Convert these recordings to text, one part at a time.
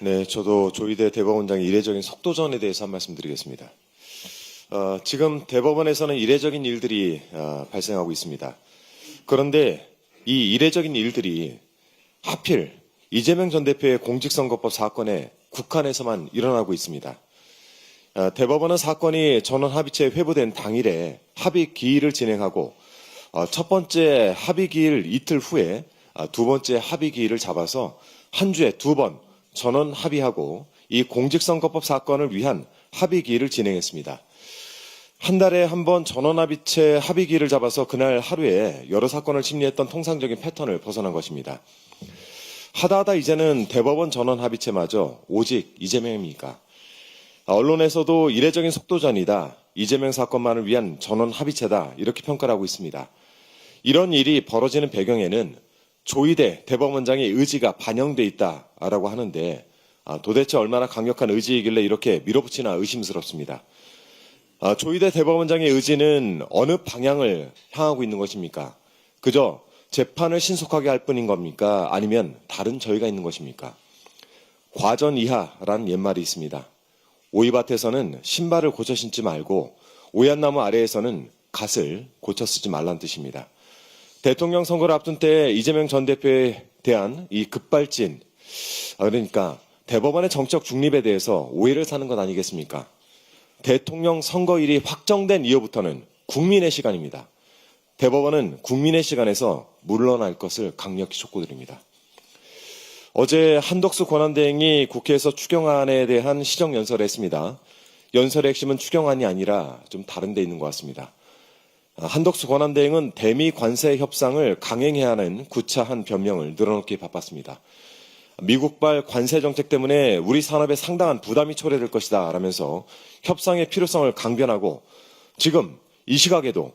네, 저도 조희대 대법원장의 이례적인 속도전에 대해서 한 말씀 드리겠습니다. 지금 대법원에서는 이례적인 일들이 발생하고 있습니다. 그런데 이 이례적인 일들이 하필 이재명 전 대표의 공직선거법 사건에 국한에서만 일어나고 있습니다. 대법원은 사건이 전원합의체에 회부된 당일에 합의 기일을 진행하고 첫 번째 합의 기일 이틀 후에 두 번째 합의 기일을 잡아서 한 주에 두 번 전원 합의하고 이 공직선거법 사건을 위한 합의 기일을 진행했습니다. 한 달에 한 번 전원합의체 합의 기일을 잡아서 그날 하루에 여러 사건을 심리했던 통상적인 패턴을 벗어난 것입니다. 하다 이제는 대법원 전원합의체마저 오직 이재명입니까? 언론에서도 이례적인 속도전이다, 이재명 사건만을 위한 전원합의체다 이렇게 평가를 하고 있습니다. 이런 일이 벌어지는 배경에는 조희대 대법원장의 의지가 반영돼 있다라고 하는데 도대체 얼마나 강력한 의지이길래 이렇게 밀어붙이나 의심스럽습니다. 조희대 대법원장의 의지는 어느 방향을 향하고 있는 것입니까? 그저 재판을 신속하게 할 뿐인 겁니까? 아니면 다른 저희가 있는 것입니까? 과전이하라는 옛말이 있습니다. 오이밭에서는 신발을 고쳐 신지 말고 오얏나무 아래에서는 갓을 고쳐 쓰지 말란 뜻입니다. 대통령 선거를 앞둔 때 이재명 전 대표에 대한 이 급발진, 그러니까 대법원의 정적 중립에 대해서 오해를 사는 것 아니겠습니까? 대통령 선거일이 확정된 이후부터는 국민의 시간입니다. 대법원은 국민의 시간에서 물러날 것을 강력히 촉구드립니다. 어제 한덕수 권한대행이 국회에서 추경안에 대한 시정연설을 했습니다. 연설의 핵심은 추경안이 아니라 좀 다른 데 있는 것 같습니다. 한덕수 권한대행은 대미 관세 협상을 강행해야 하는 구차한 변명을 늘어놓기에 바빴습니다. 미국발 관세 정책 때문에 우리 산업에 상당한 부담이 초래될 것이다 라면서 협상의 필요성을 강변하고 지금 이 시각에도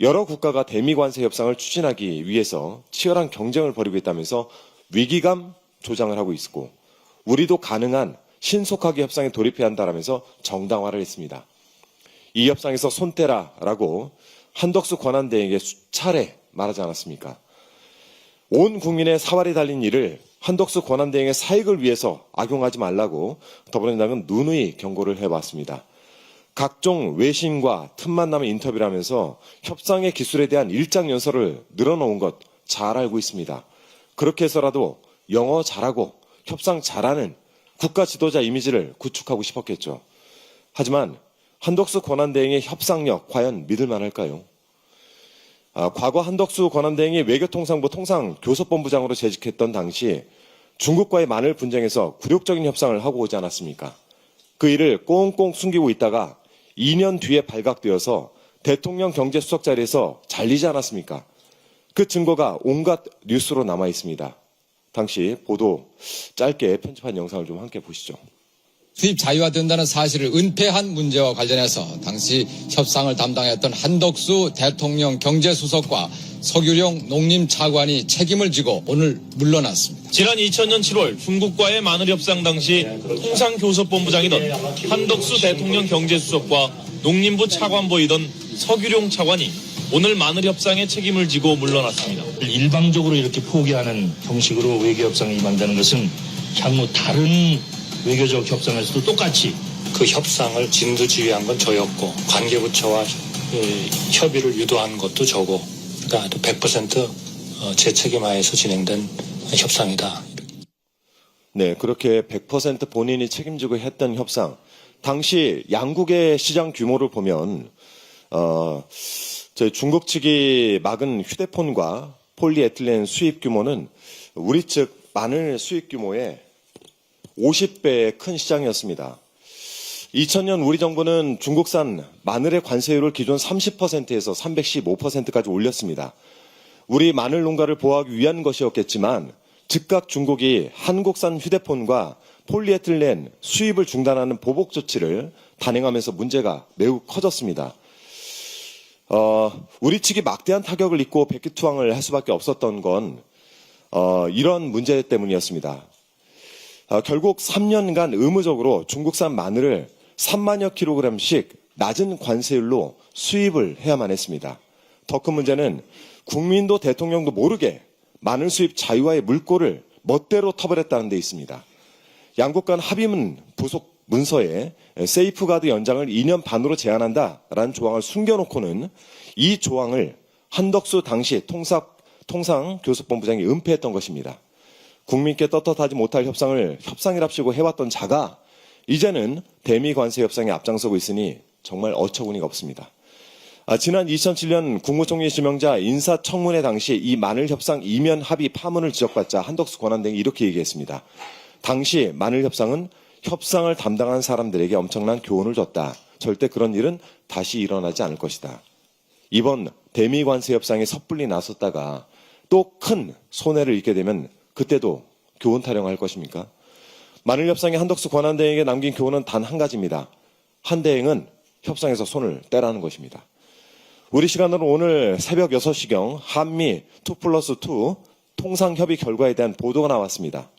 여러 국가가 대미 관세 협상을 추진하기 위해서 치열한 경쟁을 벌이고 있다면서 위기감 조장을 하고 있고 우리도 가능한 신속하게 협상에 돌입해야 한다라면서 정당화를 했습니다. 이 협상에서 손 떼라라고 한덕수 권한대행에게 수차례 말하지 않았습니까? 온 국민의 사활이 달린 일을 한덕수 권한대행의 사익을 위해서 악용하지 말라고 더불어민주당은 누누이 경고를 해왔습니다. 각종 외신과 틈만 나면 인터뷰를 하면서 협상의 기술에 대한 일장연설을 늘어놓은 것 잘 알고 있습니다. 그렇게 해서라도 영어 잘하고 협상 잘하는 국가 지도자 이미지를 구축하고 싶었겠죠. 하지만 한덕수 권한대행의 협상력 과연 믿을 만할까요? 과거 한덕수 권한대행이 외교통상부 통상교섭본부장으로 재직했던 당시 중국과의 만일 분쟁에서 굴욕적인 협상을 하고 오지 않았습니까? 그 일을 꽁꽁 숨기고 있다가 2년 뒤에 발각되어서 대통령 경제수석 자리에서 잘리지 않았습니까? 그 증거가 온갖 뉴스로 남아 있습니다. 당시 보도 짧게 편집한 영상을 좀 함께 보시죠. 수입 자유화된다는 사실을 은폐한 문제와 관련해서 당시 협상을 담당했던 한덕수 대통령 경제수석과 서규룡 농림차관이 책임을 지고 오늘 물러났습니다. 지난 2000년 7월 중국과의 만일협상 당시 통상교섭본부장이던 한덕수 대통령 경제수석과 농림부 차관보이던 서규룡 차관이 오늘 만일협상에 책임을 지고 물러났습니다. 일방적으로 이렇게 포기하는 형식으로 외교협상에 임한다는 것은 향후 다른 외교적 협상에서도 똑같이 그 협상을 진두지휘한 건 저였고 관계부처와 협의를 유도한 것도 저고 그러니까 100% 제 책임하에서 진행된 협상이다. 네, 그렇게 100% 본인이 책임지고 했던 협상. 당시 양국의 시장 규모를 보면 저희 중국 측이 막은 휴대폰과 폴리에틸렌 수입 규모는 우리 측 마늘 수입 규모의 50배의 큰 시장이었습니다. 2000년 우리 정부는 중국산 마늘의 관세율을 기존 30%에서 315%까지 올렸습니다. 우리 마늘 농가를 보호하기 위한 것이었겠지만 즉각 중국이 한국산 휴대폰과 폴리에틸렌 수입을 중단하는 보복 조치를 단행하면서 문제가 매우 커졌습니다. 우리 측이 막대한 타격을 입고 백기투항을 할 수밖에 없었던 건 이런 문제 때문이었습니다. 결국 3년간 의무적으로 중국산 마늘을 3만여 킬로그램씩 낮은 관세율로 수입을 해야만 했습니다. 더 큰 문제는 국민도 대통령도 모르게 마늘 수입 자유화의 물꼬를 멋대로 터버렸다는 데 있습니다. 양국 간 합의문 부속 문서에 세이프가드 연장을 2년 반으로 제한한다라는 조항을 숨겨놓고는 이 조항을 한덕수 당시 통상교섭본부장이 은폐했던 것입니다. 국민께 떳떳하지 못할 협상이랍시고 해왔던 자가 이제는 대미관세 협상에 앞장서고 있으니 정말 어처구니가 없습니다. 지난 2007년 국무총리 지명자 인사청문회 당시 이 만일협상 이면 합의 파문을 지적받자 한덕수 권한대행이 이렇게 얘기했습니다. 당시 만일협상은 협상을 담당한 사람들에게 엄청난 교훈을 줬다. 절대 그런 일은 다시 일어나지 않을 것이다. 이번 대미관세 협상에 섣불리 나섰다가 또 큰 손해를 입게 되면 그때도 교훈 타령할 것입니까? 만일협상에 한덕수 권한대행에게 남긴 교훈은 단 한 가지입니다. 한 대행은 협상에서 손을 떼라는 것입니다. 우리 시간으로 오늘 새벽 6시경 한미 2+2 통상협의 결과에 대한 보도가 나왔습니다.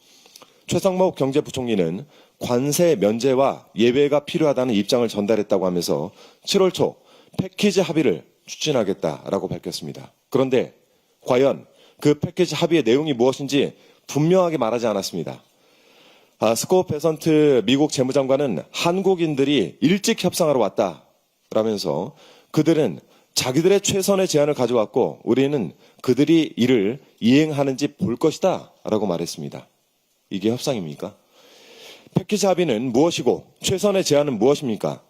최상목 경제부총리는 관세 면제와 예외가 필요하다는 입장을 전달했다고 하면서 7월 초 패키지 합의를 추진하겠다라고 밝혔습니다. 그런데 과연 그 패키지 합의의 내용이 무엇인지 분명하게 말하지 않았습니다. 스콧 베선트 미국 재무장관은 한국인들이 일찍 협상하러 왔다라면서 그들은 자기들의 최선의 제안을 가져왔고 우리는 그들이 이를 이행하는지 볼 것이다 라고 말했습니다. 이게 협상입니까? 패키지 합의는 무엇이고 최선의 제안은 무엇입니까?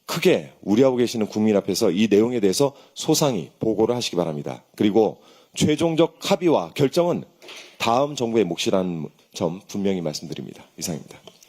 크게 우려하고 계시는 국민 앞에서 이 내용에 대해서 소상히 보고를 하시기 바랍니다. 그리고 최종적 합의와 결정은 다음 정부의 몫이라는 점 분명히 말씀드립니다. 이상입니다.